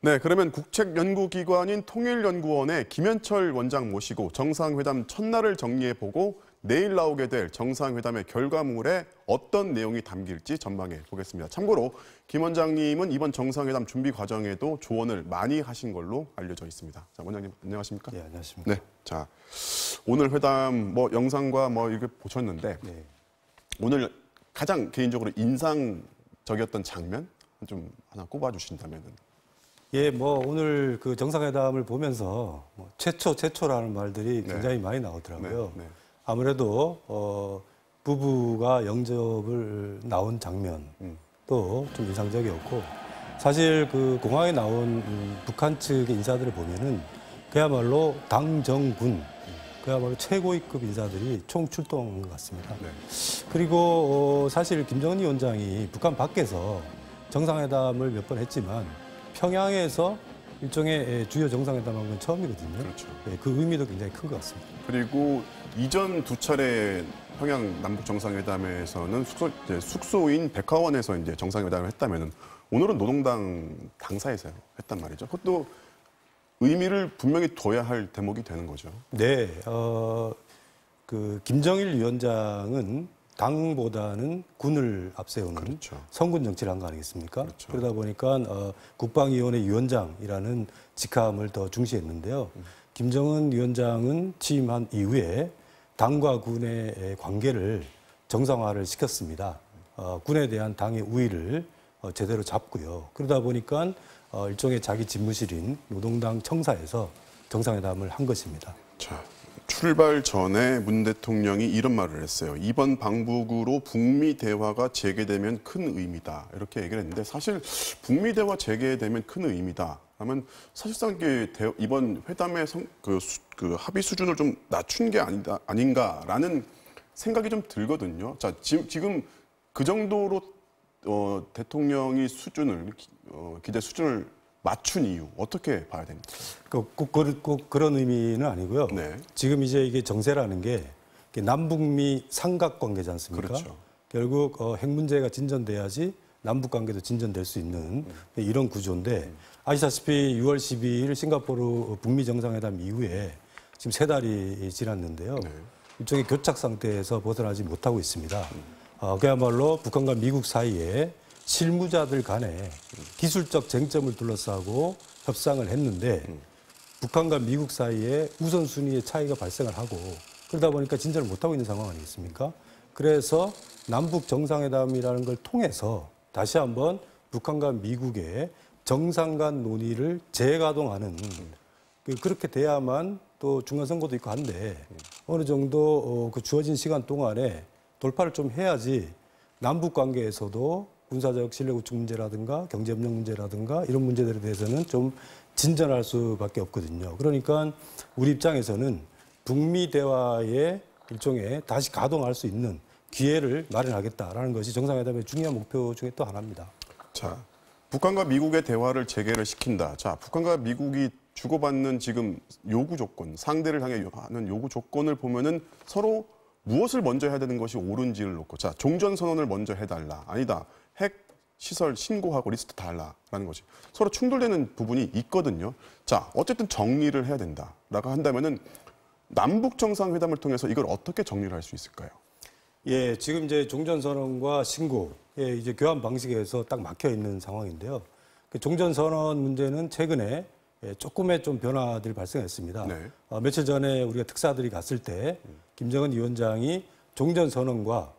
네, 그러면 국책연구기관인 통일연구원의 김현철 원장 모시고 정상회담 첫날을 정리해보고 내일 나오게 될 정상회담의 결과물에 어떤 내용이 담길지 전망해 보겠습니다. 참고로 김 원장님은 이번 정상회담 준비 과정에도 조언을 많이 하신 걸로 알려져 있습니다. 자, 원장님 안녕하십니까? 네, 안녕하십니까? 네, 자 오늘 회담 영상과 이렇게 보셨는데 네. 오늘 가장 개인적으로 인상적이었던 장면 좀 하나 꼽아주신다면은. 예, 오늘 그 정상회담을 보면서 최초라는 말들이 굉장히 많이 나오더라고요. 네. 아무래도 부부가 영접을 나온 장면도 좀 인상적이었고, 사실 그 공항에 나온 북한 측의 인사들을 보면은 그야말로 당정군, 그야말로 최고위급 인사들이 총 출동한 것 같습니다. 네. 그리고 사실 김정은 위원장이 북한 밖에서 정상회담을 몇 번 했지만 평양에서 일종의 주요 정상회담한 건 처음이거든요. 그렇죠. 네, 그 의미도 굉장히 큰 것 같습니다. 그리고 이전 두 차례 평양 남북 정상회담에서는 숙소인 백화원에서 이제 정상회담을 했다면은 오늘은 노동당 당사에서 했단 말이죠. 그것도 의미를 분명히 둬야 할 대목이 되는 거죠. 네, 그 김정일 위원장은 당보다는 군을 앞세우는 그렇죠. 성군 정치를 한 거 아니겠습니까? 그렇죠. 그러다 보니까 국방위원회 위원장이라는 직함을 더 중시했는데요. 김정은 위원장은 취임한 이후에 당과 군의 관계를 정상화를 시켰습니다. 군에 대한 당의 우위를 제대로 잡고요. 그러다 보니까 일종의 자기 집무실인 노동당 청사에서 정상회담을 한 것입니다. 자, 출발 전에 문 대통령이 이런 말을 했어요. 이번 방북으로 북미 대화가 재개되면 큰 의미다. 이렇게 얘기를 했는데 사실 북미 대화 재개되면 큰 의미다. 하면 사실상 이번 회담의 그 합의 수준을 좀 낮춘 게 아닌가라는 생각이 좀 들거든요. 자, 지금 그 정도로 대통령이 기대 수준을 맞춘 이유 어떻게 봐야 됩니까? 꼭 그런 의미는 아니고요. 네. 지금 이제 이게 정세라는 게 남북미 삼각관계지 않습니까? 그렇죠. 결국 핵 문제가 진전돼야지 남북 관계도 진전될 수 있는 이런 구조인데 아시다시피 6월 12일 싱가포르 북미 정상회담 이후에 지금 3달이 지났는데요. 네. 일종의 교착 상태에서 벗어나지 못하고 있습니다. 그야말로 북한과 미국 사이에 실무자들 간에 기술적 쟁점을 둘러싸고 협상을 했는데 북한과 미국 사이에 우선순위의 차이가 발생을 하고 그러다 보니까 진전을 못하고 있는 상황 아니겠습니까? 그래서 남북 정상회담이라는 걸 통해서 다시 한번 북한과 미국의 정상 간 논의를 재가동하는 그렇게 돼야만 또 중간선거도 있고 한데 어느 정도 그 주어진 시간 동안에 돌파를 좀 해야지 남북 관계에서도 군사적 신뢰 구축 문제라든가 경제협력 문제라든가 이런 문제들에 대해서는 좀 진전할 수밖에 없거든요. 그러니까 우리 입장에서는 북미 대화의 일종의 다시 가동할 수 있는 기회를 마련하겠다라는 것이 정상회담의 중요한 목표 중에 또 하나입니다. 자, 북한과 미국의 대화를 재개를 시킨다. 자, 북한과 미국이 주고받는 지금 요구 조건, 상대를 향해 하는 요구 조건을 보면은 서로 무엇을 먼저 해야 되는 것이 옳은지를 놓고, 자, 종전선언을 먼저 해달라. 아니다. 핵 시설 신고하고 리스트 달라라는 것이 서로 충돌되는 부분이 있거든요. 자, 어쨌든 정리를 해야 된다라고 한다면은 남북 정상회담을 통해서 이걸 어떻게 정리를 할 수 있을까요? 예, 지금 이제 종전선언과 신고의 이제 교환 방식에서 딱 막혀 있는 상황인데요. 그 종전선언 문제는 최근에 조금의 좀 변화들이 발생했습니다. 네. 며칠 전에 우리가 특사들이 갔을 때 김정은 위원장이 종전선언과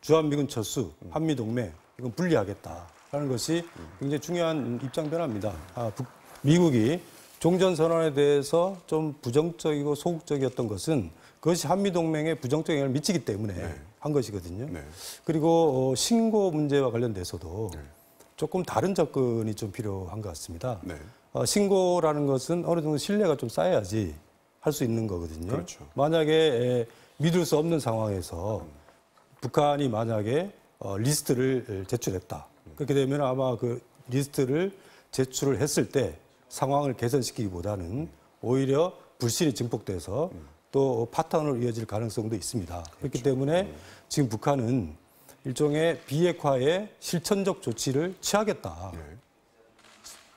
주한미군 철수, 한미동맹 이건 분리하겠다라는 것이 굉장히 중요한 입장 변화입니다. 미국이 종전선언에 대해서 좀 부정적이고 소극적이었던 것은 그것이 한미동맹에 부정적 영향을 미치기 때문에 한 것이거든요. 네. 그리고 신고 문제와 관련돼서도 조금 다른 접근이 좀 필요한 것 같습니다. 네. 신고라는 것은 어느 정도 신뢰가 좀 쌓여야지 할 수 있는 거거든요. 그렇죠. 만약에 믿을 수 없는 상황에서 북한이 만약에 리스트를 제출했다. 그렇게 되면 아마 그 리스트를 제출을 했을 때 상황을 개선시키기보다는 오히려 불신이 증폭돼서 또 파탄으로 이어질 가능성도 있습니다. 그렇기 때문에 지금 북한은 일종의 비핵화의 실천적 조치를 취하겠다.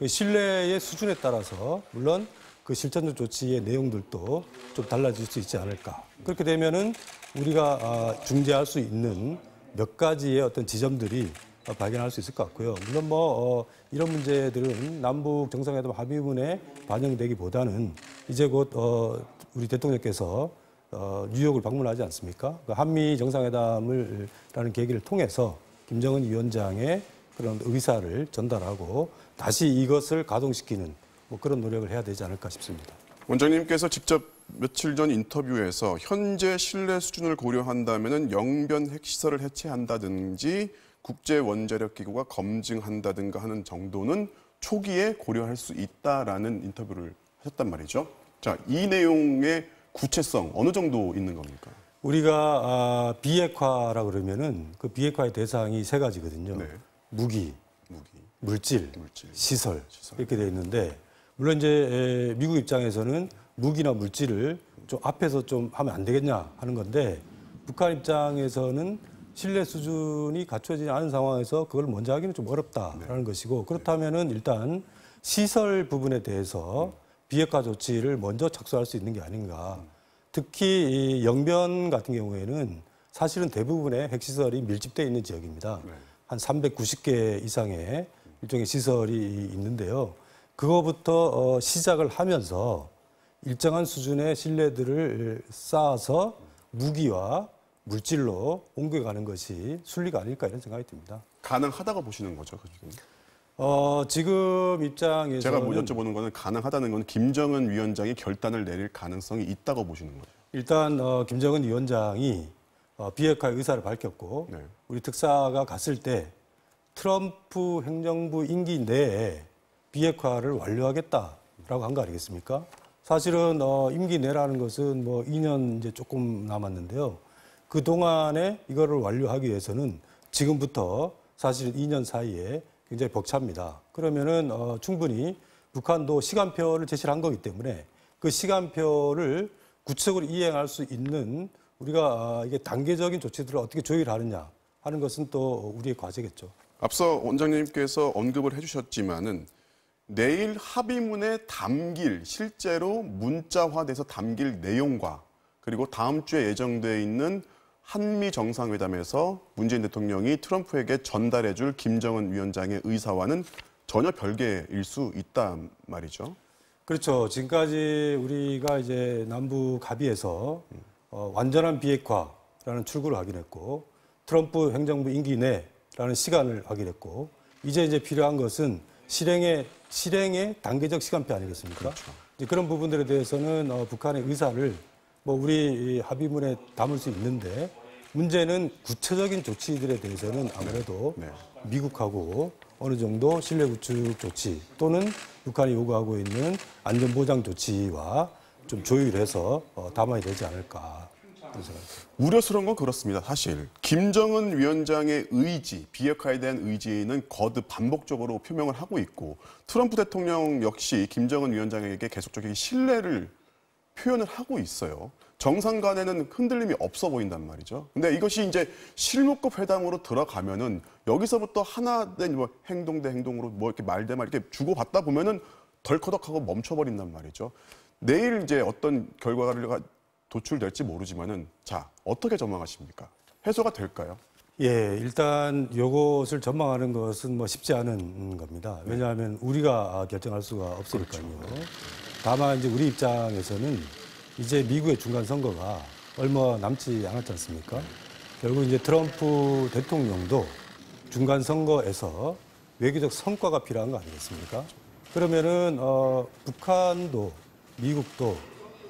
그 신뢰의 수준에 따라서 물론 그 실천적 조치의 내용들도 좀 달라질 수 있지 않을까. 그렇게 되면은 우리가 중재할 수 있는 몇 가지의 어떤 지점들이 발견할 수 있을 것 같고요. 물론 이런 문제들은 남북 정상회담 합의문에 반영되기보다는 이제 곧 우리 대통령께서 뉴욕을 방문하지 않습니까? 그 한미 정상회담을라는 계기를 통해서 김정은 위원장의 그런 의사를 전달하고 다시 이것을 가동시키는 그런 노력을 해야 되지 않을까 싶습니다. 원장님께서 직접 며칠 전 인터뷰에서 현재 신뢰 수준을 고려한다면 영변 핵시설을 해체한다든지 국제원자력기구가 검증한다든가 하는 정도는 초기에 고려할 수 있다라는 인터뷰를 하셨단 말이죠. 자, 이 내용의 구체성 어느 정도 있는 겁니까? 우리가 비핵화라고 그러면은 그 비핵화의 대상이 세 가지거든요. 네. 무기, 물질, 시설 이렇게 돼 있는데 물론 이제 미국 입장에서는 무기나 물질을 좀 앞에서 좀 하면 안 되겠냐 하는 건데 북한 입장에서는 신뢰 수준이 갖춰지지 않은 상황에서 그걸 먼저 하기는 좀 어렵다라는 것이고 그렇다면은 일단 시설 부분에 대해서 비핵화 조치를 먼저 착수할 수 있는 게 아닌가. 특히 이 영변 같은 경우에는 사실은 대부분의 핵시설이 밀집되어 있는 지역입니다. 한 390개 이상의 일종의 시설이 있는데요. 그거부터 시작을 하면서 일정한 수준의 신뢰들을 쌓아서 무기와 물질로 옮겨가는 것이 순리가 아닐까 이런 생각이 듭니다. 가능하다고 보시는 거죠, 지금? 지금 입장에서는 제가 여쭤보는 거는 가능하다는 건 김정은 위원장이 결단을 내릴 가능성이 있다고 보시는 거죠. 일단 김정은 위원장이 비핵화의 의사를 밝혔고 네. 우리 특사가 갔을 때 트럼프 행정부 임기 내에 비핵화를 완료하겠다라고 한 거 아니겠습니까? 사실은 임기 내라는 것은 2년 이제 조금 남았는데요. 그 동안에 이거를 완료하기 위해서는 지금부터 사실 2년 사이에 굉장히 벅찹니다. 그러면은 충분히 북한도 시간표를 제시를 한 거기 때문에 그 시간표를 구체적으로 이행할 수 있는 우리가 이게 단계적인 조치들을 어떻게 조율하느냐 하는 것은 또 우리의 과제겠죠. 앞서 원장님께서 언급을 해주셨지만은 내일 합의문에 담길 실제로 문자화돼서 담길 내용과 그리고 다음 주에 예정되어 있는 한미 정상회담에서 문재인 대통령이 트럼프에게 전달해줄 김정은 위원장의 의사와는 전혀 별개일 수 있단 말이죠. 그렇죠. 지금까지 우리가 이제 남북 합의에서 완전한 비핵화라는 출구를 확인했고 트럼프 행정부 임기 내라는 시간을 확인했고 이제 필요한 것은 실행의 단계적 시간표 아니겠습니까? 그렇죠. 이제 그런 부분들에 대해서는 북한의 의사를 합의문에 담을 수 있는데 문제는 구체적인 조치들에 대해서는 아무래도 네. 미국하고 어느 정도 신뢰 구축 조치 또는 북한이 요구하고 있는 안전보장 조치와 좀 조율해서 담아야 되지 않을까 그런 생각입니다. 우려스러운 건 그렇습니다. 사실 김정은 위원장의 의지, 비핵화에 대한 의지는 거듭 반복적으로 표명을 하고 있고 트럼프 대통령 역시 김정은 위원장에게 계속적인 신뢰를 표현을 하고 있어요. 정상 간에는 흔들림이 없어 보인단 말이죠. 근데 이것이 이제 실무급 회담으로 들어가면은 여기서부터 하나된 행동 대 행동으로 이렇게 말 대 말 이렇게 주고받다 보면은 덜커덕하고 멈춰버린단 말이죠. 내일 이제 어떤 결과가 도출될지 모르지만은 자, 어떻게 전망하십니까? 해소가 될까요? 예, 일단 요것을 전망하는 것은 쉽지 않은 겁니다. 왜냐하면 우리가 결정할 수가 없으니까요. 그렇죠. 다만 이제 우리 입장에서는 이제 미국의 중간 선거가 얼마 남지 않았지 않습니까? 결국 이제 트럼프 대통령도 중간 선거에서 외교적 성과가 필요한 거 아니겠습니까? 그러면은 북한도 미국도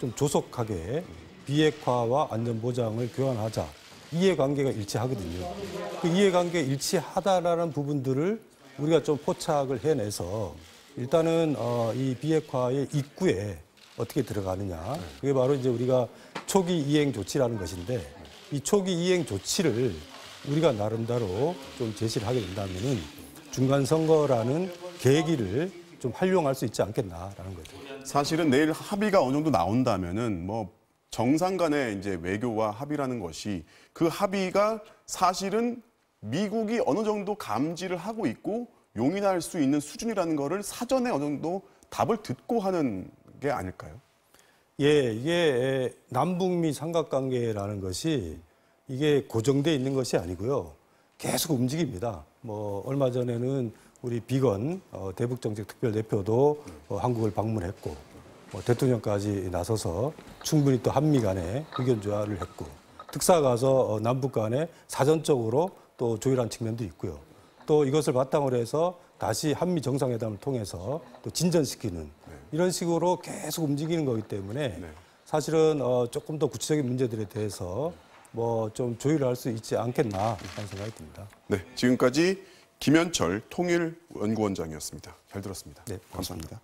좀 조속하게 비핵화와 안전보장을 교환하자. 이해관계가 일치하거든요. 그 이해관계가 일치하다라는 부분들을 우리가 좀 포착을 해내서 일단은 이 비핵화의 입구에 어떻게 들어가느냐. 그게 바로 이제 우리가 초기 이행 조치라는 것인데 이 초기 이행 조치를 우리가 나름대로 좀 제시를 하게 된다면은 중간 선거라는 계기를 좀 활용할 수 있지 않겠나라는 거죠. 사실은 내일 합의가 어느 정도 나온다면은 정상 간의 이제 외교와 합의라는 것이 그 합의가 사실은 미국이 어느 정도 감지를 하고 있고 용인할 수 있는 수준이라는 거를 사전에 어느 정도 답을 듣고 하는 게 아닐까요? 예, 이게 남북미 삼각관계라는 것이 이게 고정돼 있는 것이 아니고요. 계속 움직입니다. 뭐 얼마 전에는 우리 비건 대북정책특별대표도 한국을 방문했고 대통령까지 나서서 충분히 또 한미 간에 의견 조화를 했고 특사 가서 남북 간에 사전적으로 또 조율한 측면도 있고요. 또 이것을 바탕으로 해서 다시 한미 정상회담을 통해서 또 진전시키는 이런 식으로 계속 움직이는 거기 때문에 사실은 조금 더 구체적인 문제들에 대해서 뭐 좀 조율을 할 수 있지 않겠나 하는 생각이 듭니다. 네, 지금까지 김현철 통일연구원장이었습니다. 잘 들었습니다. 네, 감사합니다.